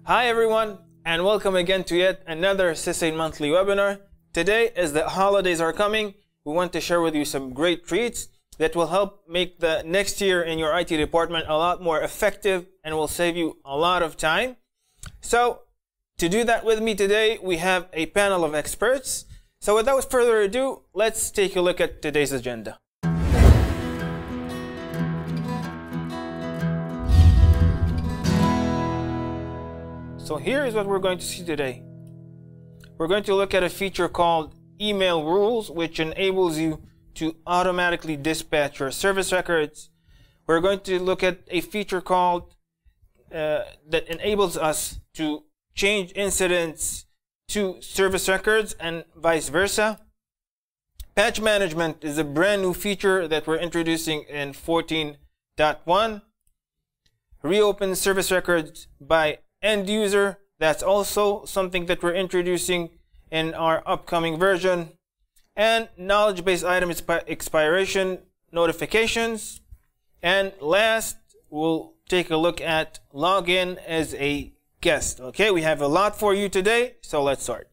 Hi everyone, and welcome again to yet another SysAid monthly webinar. Today, as the holidays are coming, we want to share with you some great treats that will help make the next year in your IT department a lot more effective and will save you a lot of time. So, to do that with me today, we have a panel of experts. So without further ado, let's take a look at today's agenda. So here is what we're going to see today. We're going to look at a feature called email rules, which enables you to automatically dispatch your service records. We're going to look at a feature called that enables us to change incidents to service records and vice versa. Patch management is a brand new feature that we're introducing in 14.1. Reopen service records by end user, that's also something that we're introducing in our upcoming version. And knowledge-based item expiration notifications. And last, we'll take a look at login as a guest. Okay, we have a lot for you today, so let's start.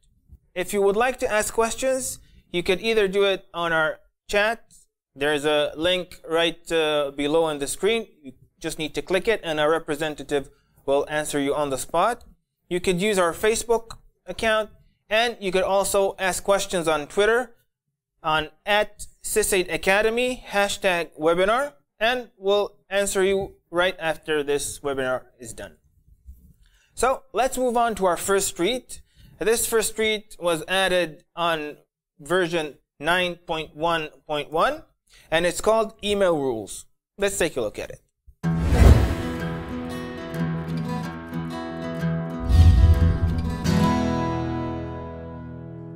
If you would like to ask questions, you could either do it on our chat. There's a link right below on the screen. You just need to click it and our representative will answer you on the spot. You could use our Facebook account, and you could also ask questions on Twitter on @SysAidAcademy #webinar, and we'll answer you right after this webinar is done. So let's move on to our first treat. This first treat was added on version 9.1.1, and it's called email rules. Let's take a look at it.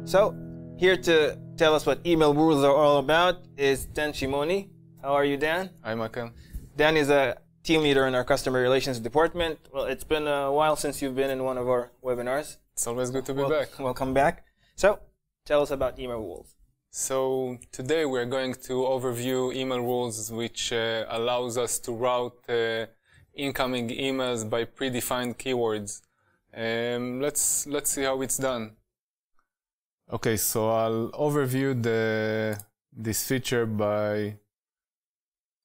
So, here to tell us what email rules are all about is Dan Shimoni. How are you, Dan? Hi, Michael. Dan is a team leader in our customer relations department. Well, it's been a while since you've been in one of our webinars. It's always good to be back. Welcome back. So, tell us about email rules. So, today we're going to overview email rules, which allows us to route incoming emails by predefined keywords. Let's see how it's done. Okay, so I'll overview this feature by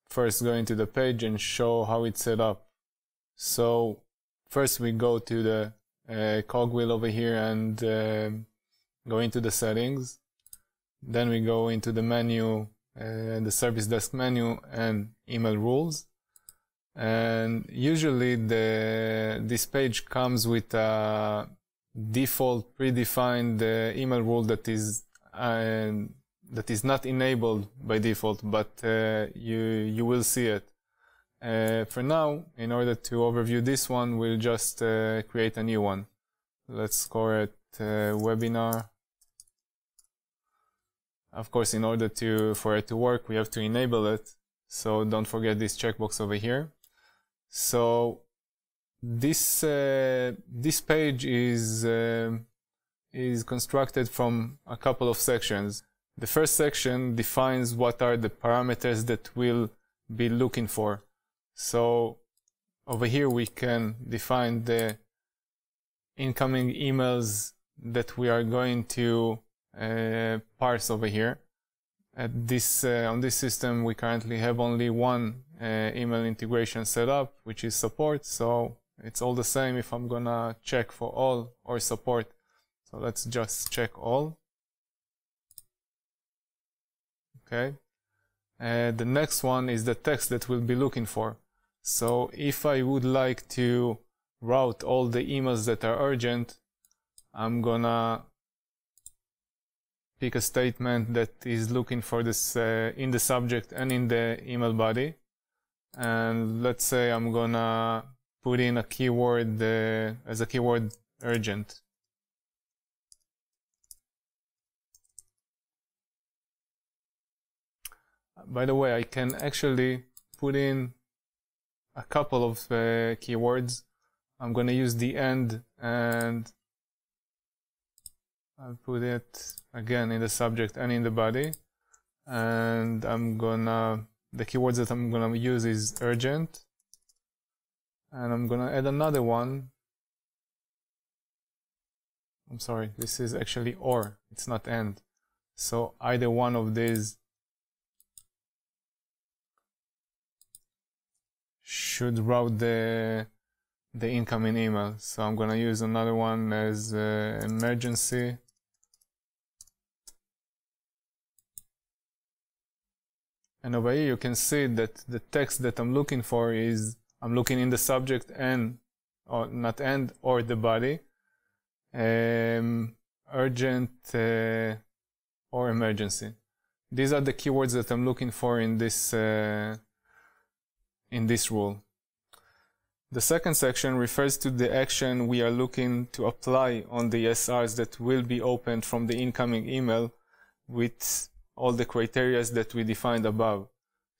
first going to the page and show how it's set up. So first we go to the cogwheel over here and go into the settings. Then we go into the menu, the service desk menu and email rules. And usually this page comes with a default predefined email rule that is not enabled by default, but you will see it. For now, in order to overview this one, we'll just create a new one. Let's call it webinar. Of course, in order for it to work, we have to enable it. So don't forget this checkbox over here. So this page is constructed from a couple of sections. The first section defines what are the parameters that we'll be looking for. So over here we can define the incoming emails that we are going to parse over here. On this system we currently have only one email integration set up, which is support. So it's all the same if I'm gonna check for all or support. So let's just check all. Okay. The next one is the text that we'll be looking for. So if I would like to route all the emails that are urgent, I'm gonna pick a statement that is looking for this in the subject and in the email body. And let's say I'm gonna put in a keyword as a keyword urgent. By the way, I can actually put in a couple of keywords. I'm gonna use the end and I'll put it again in the subject and in the body. And the keywords that I'm gonna use is urgent. And I'm gonna add another one I'm sorry, this is actually or, it's not and. So either one of these should route the incoming email. So I'm gonna use another one as emergency. And over here you can see that the text that I'm looking for is, I'm looking in the subject and, or not and, or the body. Urgent or emergency. These are the keywords that I'm looking for in this rule. The second section refers to the action we are looking to apply on the SRs that will be opened from the incoming email with all the criteria that we defined above.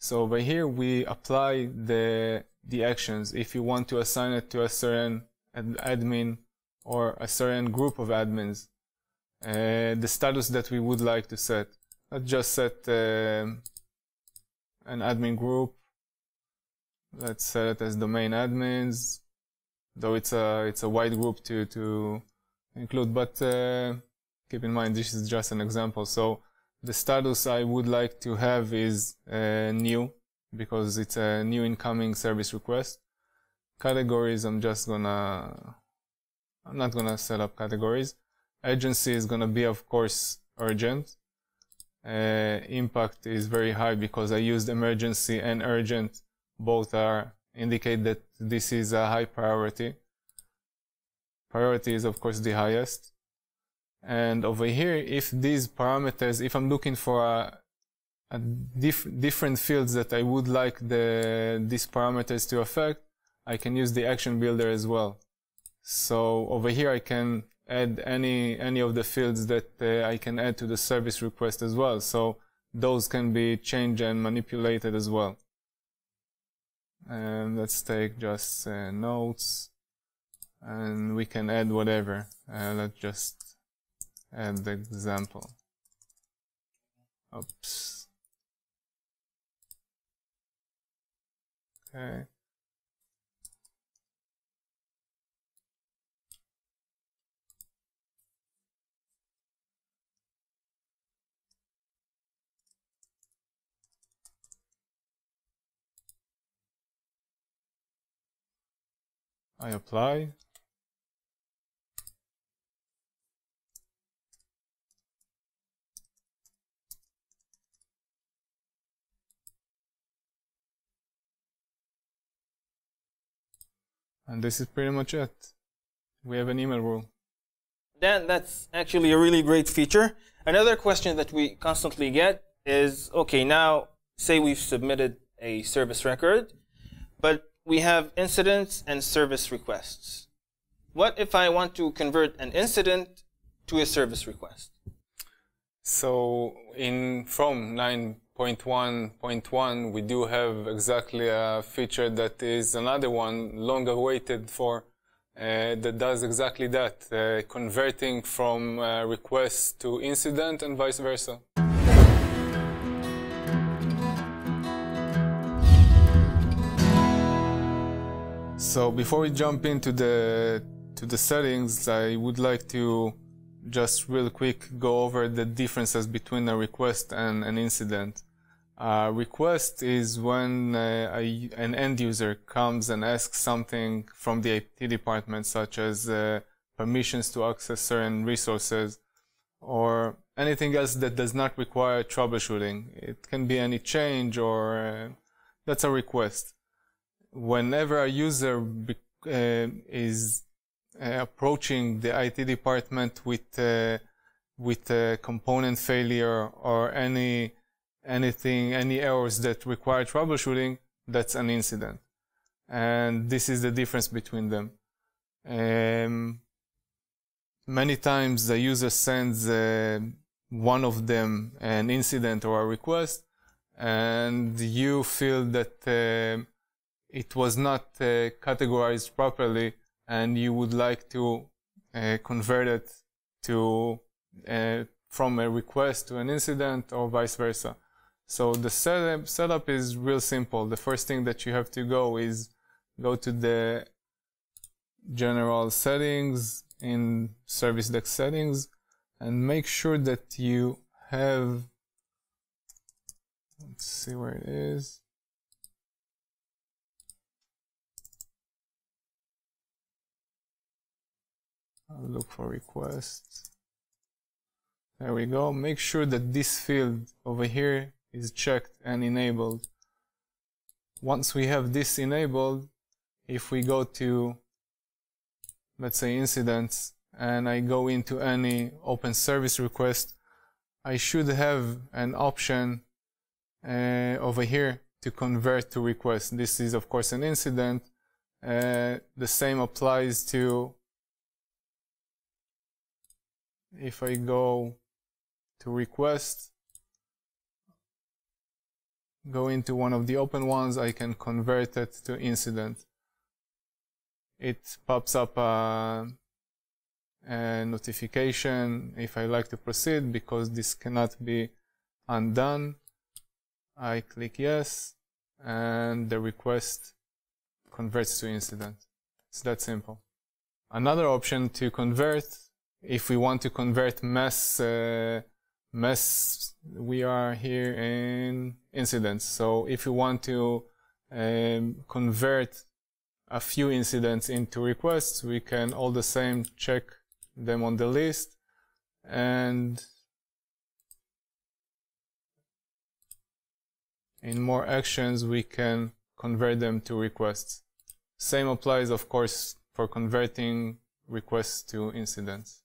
So over here we apply the actions. If you want to assign it to a certain admin or a certain group of admins, the status that we would like to set. Let's just set an admin group. Let's set it as domain admins, though it's a wide group to include, but keep in mind this is just an example. So the status I would like to have is new, because it's a new incoming service request. Categories, I'm not gonna set up categories. Urgency is gonna be, of course, urgent. Impact is very high because I used emergency and urgent. Both indicate that this is a high priority. Priority is, of course, the highest. And over here, if these parameters, if I'm looking for different fields that I would like these parameters to affect, I can use the action builder as well. So over here I can add any of the fields that I can add to the service request as well. So those can be changed and manipulated as well. And let's take just notes, and we can add whatever. Let's just add the example. Oops. Okay. I apply. And this is pretty much it. We have an email rule. That's actually a really great feature. Another question that we constantly get is, okay, now say we've submitted a service record, but we have incidents and service requests. What if I want to convert an incident to a service request? So from 9.1.1 we do have exactly a feature that is another one long awaited for that does exactly that, converting from request to incident and vice versa. So before we jump into the settings, I would like to just real quick go over the differences between a request and an incident. Request is when an end user comes and asks something from the IT department, such as permissions to access certain resources or anything else that does not require troubleshooting. It can be any change or that's a request. Whenever a user is approaching the IT department with a component failure or any errors that require troubleshooting, that's an incident. And this is the difference between them. Many times the user sends one of them an incident or a request, and you feel that it was not categorized properly, and you would like to convert it to from a request to an incident or vice versa. So the setup is real simple. The first thing that you have to go to the general settings, in service desk settings and make sure that you have, let's see where it is. I'll look for requests. There we go. Make sure that this field over here is checked and enabled. Once we have this enabled, if we go to, let's say, incidents, and I go into any open service request, I should have an option over here to convert to request. This is, of course, an incident. The same applies to, if I go to request, go into one of the open ones, I can convert it to incident. It pops up a notification if I like to proceed, because this cannot be undone. I click yes, and the request converts to incident. It's that simple. Another option to convert, if we want to convert we are here in incidents. So if you want to convert a few incidents into requests, we can all the same check them on the list, and in more actions we can convert them to requests. Same applies, of course, for converting requests to incidents.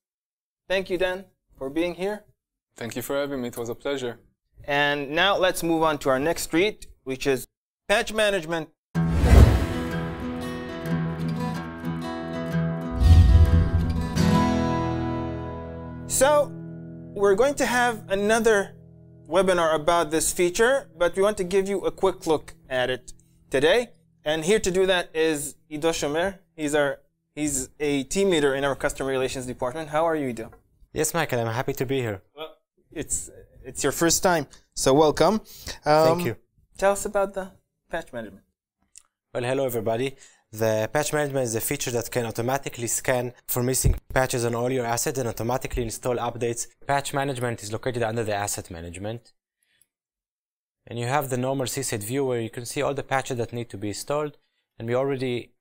Thank you, Dan, for being here. Thank you for having me. It was a pleasure. And now let's move on to our next street, which is patch management. So we're going to have another webinar about this feature, but we want to give you a quick look at it today. And here to do that is Ido Shomer. He's a team leader in our customer relations department. How are you, Ido? Yes, Michael, I'm happy to be here. Well, it's your first time, so welcome. Thank you. Tell us about the patch management. Well, hello everybody. The patch management is a feature that can automatically scan for missing patches on all your assets and automatically install updates. Patch management is located under the asset management. And you have the normal SysAid view where you can see all the patches that need to be installed. And we already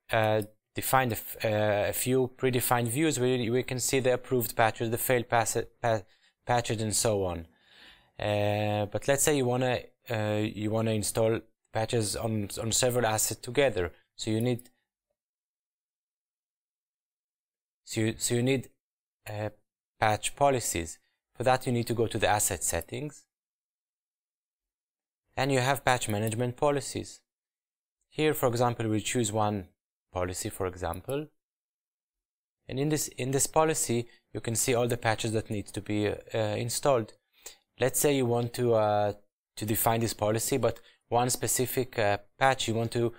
defined a few predefined views where we can see the approved patches, the failed patches, and so on. But let's say you wanna install patches on several assets together. So you need patch policies. For that, you need to go to the asset settings, and you have patch management policies. Here, for example, we choose one policy, for example, and in this policy, you can see all the patches that need to be installed. Let's say you want to define this policy, but one specific patch you want to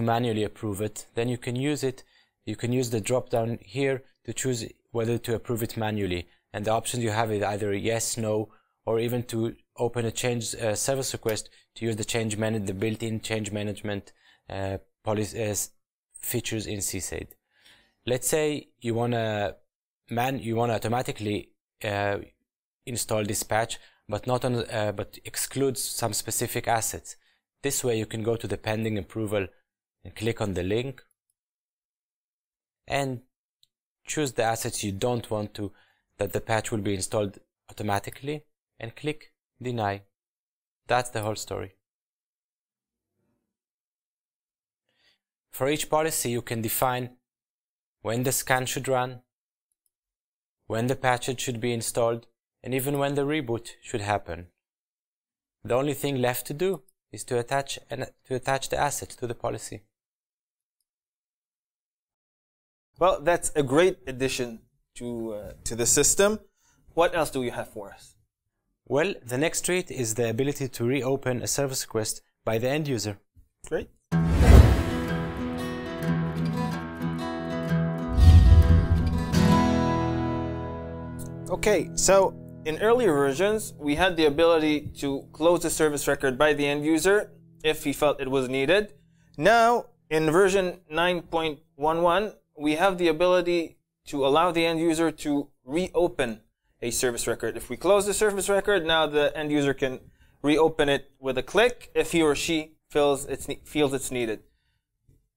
manually approve it. Then you can use it. You can use the drop down here to choose whether to approve it manually. And the options you have is either yes, no, or even to open a change service request to use the built-in change management features in SysAid. Let's say you wanna automatically install this patch, but but excludes some specific assets. This way, you can go to the pending approval and click on the link and choose the assets you don't want that the patch will be installed automatically, and click deny. That's the whole story. For each policy, you can define when the scan should run, when the patches should be installed, and even when the reboot should happen. The only thing left to do is to attach the asset to the policy. Well, that's a great addition to the system. What else do you have for us? Well, the next treat is the ability to reopen a service request by the end user. Great. Okay, so in earlier versions, we had the ability to close the service record by the end user if he felt it was needed. Now, in version 9.11, we have the ability to allow the end user to reopen a service record. If we close the service record, now the end user can reopen it with a click if he or she feels it's needed.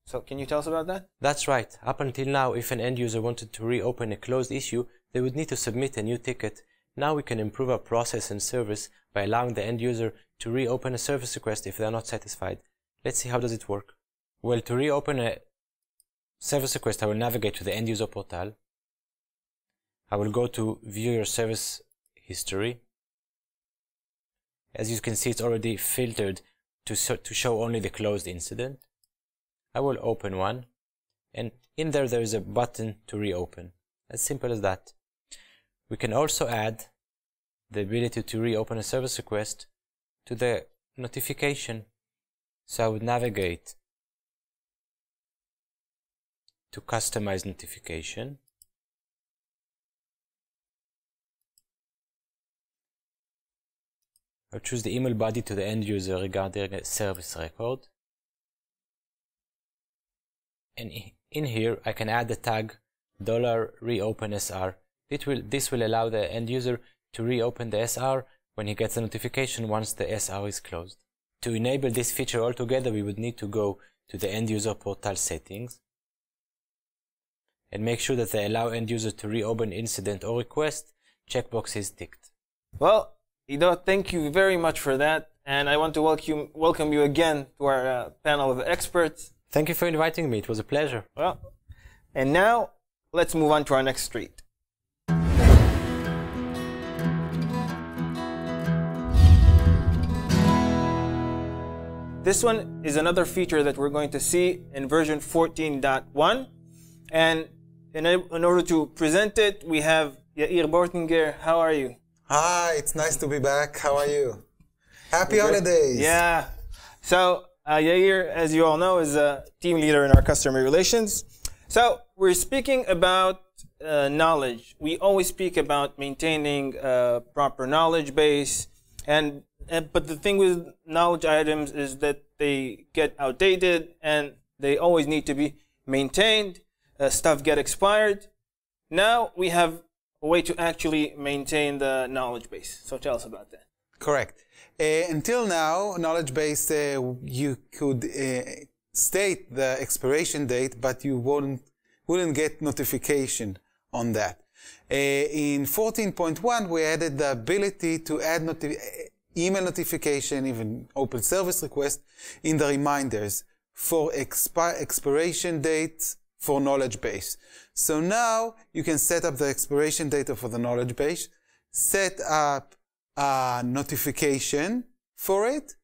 So can you tell us about that? That's right. Up until now, if an end user wanted to reopen a closed issue, they would need to submit a new ticket. Now we can improve our process and service by allowing the end user to reopen a service request if they're not satisfied. Let's see how does it work. Well, to reopen a service request, I will navigate to the end user portal. I will go to view your service history. As you can see, it's already filtered to show only the closed incident. I will open one, and in there is a button to reopen. As simple as that. We can also add the ability to reopen a service request to the notification. So I would navigate to customize notification. I'll choose the email body to the end user regarding a service record. And in here, I can add the tag $reopenSR. This will allow the end user to reopen the SR when he gets a notification once the SR is closed. To enable this feature altogether, we would need to go to the end user portal settings and make sure that the allow end user to reopen incident or request checkbox is ticked. Well, Ido, thank you very much for that, and I want to welcome you again to our panel of experts. Thank you for inviting me. It was a pleasure. Well, and now let's move on to our next street. This one is another feature that we're going to see in version 14.1, and in order to present it, we have Yair Bortinger. How are you? Hi, it's nice to be back. How are you? Happy holidays. Yeah. So Yair, as you all know, is a team leader in our customer relations. So we're speaking about knowledge. We always speak about maintaining a proper knowledge base, but the thing with knowledge items is that they get outdated and they always need to be maintained. Stuff get expired. Now we have a way to actually maintain the knowledge base. So tell us about that. Correct. Until now, knowledge base, you could state the expiration date, but you wouldn't get notification on that. In 14.1, we added the ability to add email notification, even open service request, in the reminders for expiration dates for knowledge base. So now you can set up the expiration date for the knowledge base, set up a notification for it,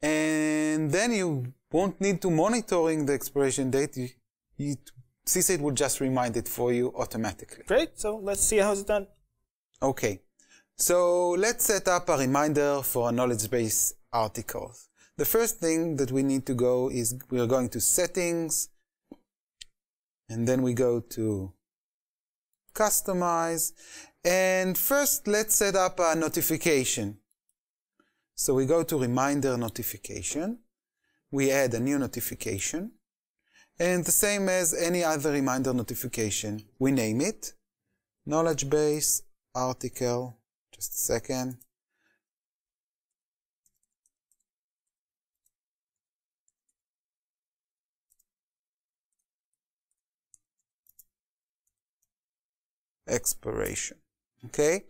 and then you won't need to monitoring the expiration date. SysAid will just remind it for you automatically. Great. So let's see how it's done. Okay. So let's set up a reminder for a knowledge base articles. The first thing that we need to go is we are going to settings, and then we go to customize, and first let's set up a notification. So we go to reminder notification, we add a new notification, and the same as any other reminder notification, we name it knowledge base article. Just a second. Expiration. Okay,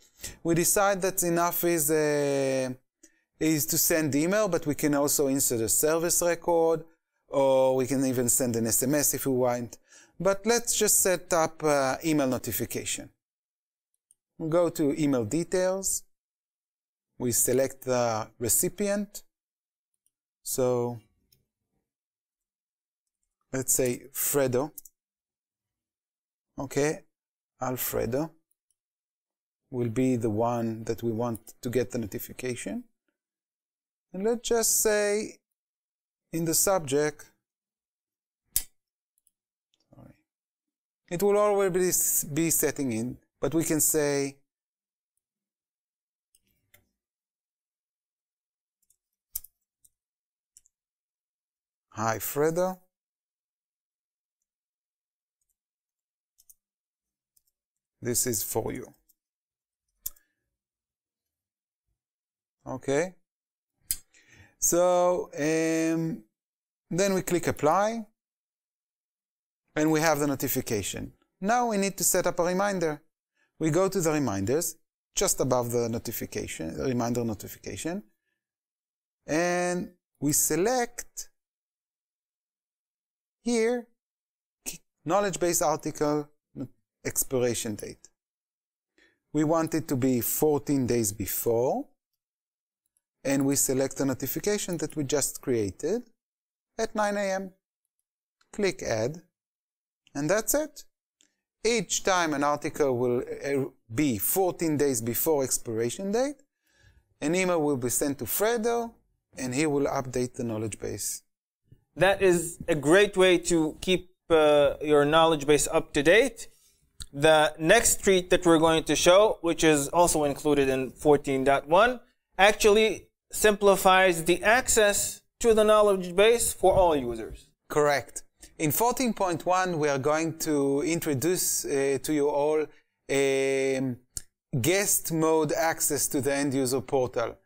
we decide that enough is to send email, but we can also insert a service record, or we can even send an SMS if we want. But let's just set up email notification. We go to email details. We select the recipient. So let's say Fredo. Okay, Alfredo will be the one that we want to get the notification. And let's just say in the subject, it will always be setting in, but we can say hi Fredo. This is for you. Okay. So then we click apply, and we have the notification. Now we need to set up a reminder. We go to the reminders, just above the notification, reminder notification, and we select here knowledge base article expiration date. We want it to be 14 days before, and we select the notification that we just created at 9 a.m. Click add, and that's it. Each time an article will be 14 days before expiration date, an email will be sent to Fredo, and he will update the knowledge base. That is a great way to keep your knowledge base up to date. The next treat that we're going to show, which is also included in 14.1, actually simplifies the access to the knowledge base for all users. Correct. In 14.1, we are going to introduce to you all guest mode access to the end user portal.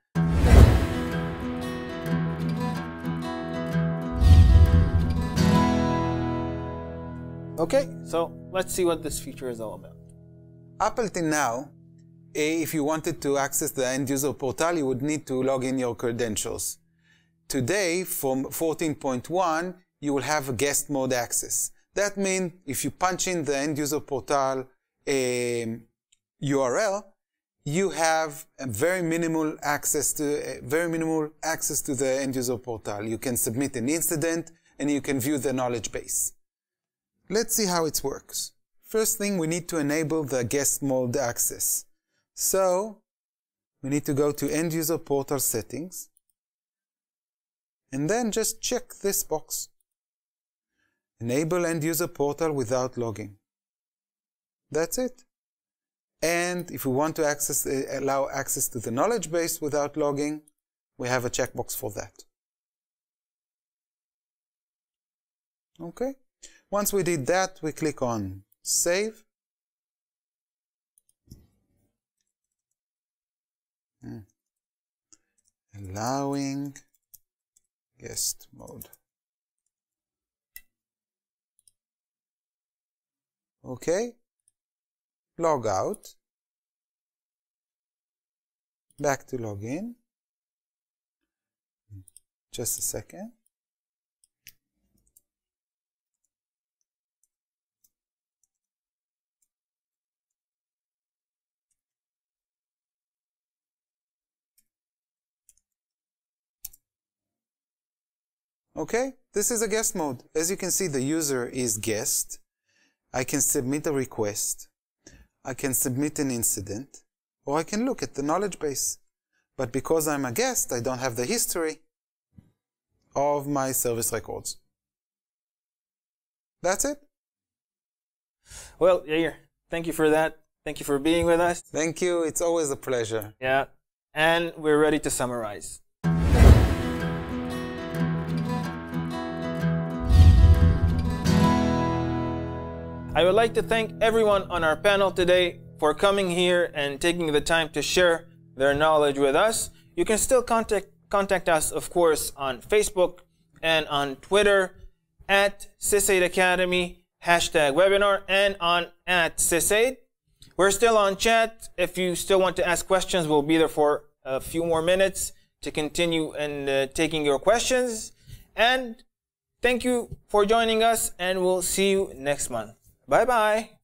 Okay, so let's see what this feature is all about. Up until now, if you wanted to access the end user portal, you would need to log in your credentials. Today, from 14.1, you will have a guest mode access. That means if you punch in the end user portal URL, you have a very minimal access to the end user portal. You can submit an incident and you can view the knowledge base. Let's see how it works. First thing, we need to enable the guest mode access. So we need to go to end user portal settings and then just check this box. Enable end user portal without logging. That's it. And if we want to allow access to the knowledge base without logging, we have a checkbox for that. Okay. Once we did that, we click on Save. Allowing guest mode. Okay. Log out. Back to login. Just a second. Okay, this is a guest mode. As you can see, the user is guest. I can submit a request. I can submit an incident, or I can look at the knowledge base. But because I'm a guest, I don't have the history of my service records. That's it. Well, Yair, thank you for that. Thank you for being with us. Thank you. It's always a pleasure. Yeah. And we're ready to summarize. I would like to thank everyone on our panel today for coming here and taking the time to share their knowledge with us. You can still contact us, of course, on Facebook and on Twitter at SysAid Academy, #webinar, and on @SysAid. We're still on chat. If you still want to ask questions, we'll be there for a few more minutes to continue and taking your questions. And thank you for joining us, and we'll see you next month. Bye-bye.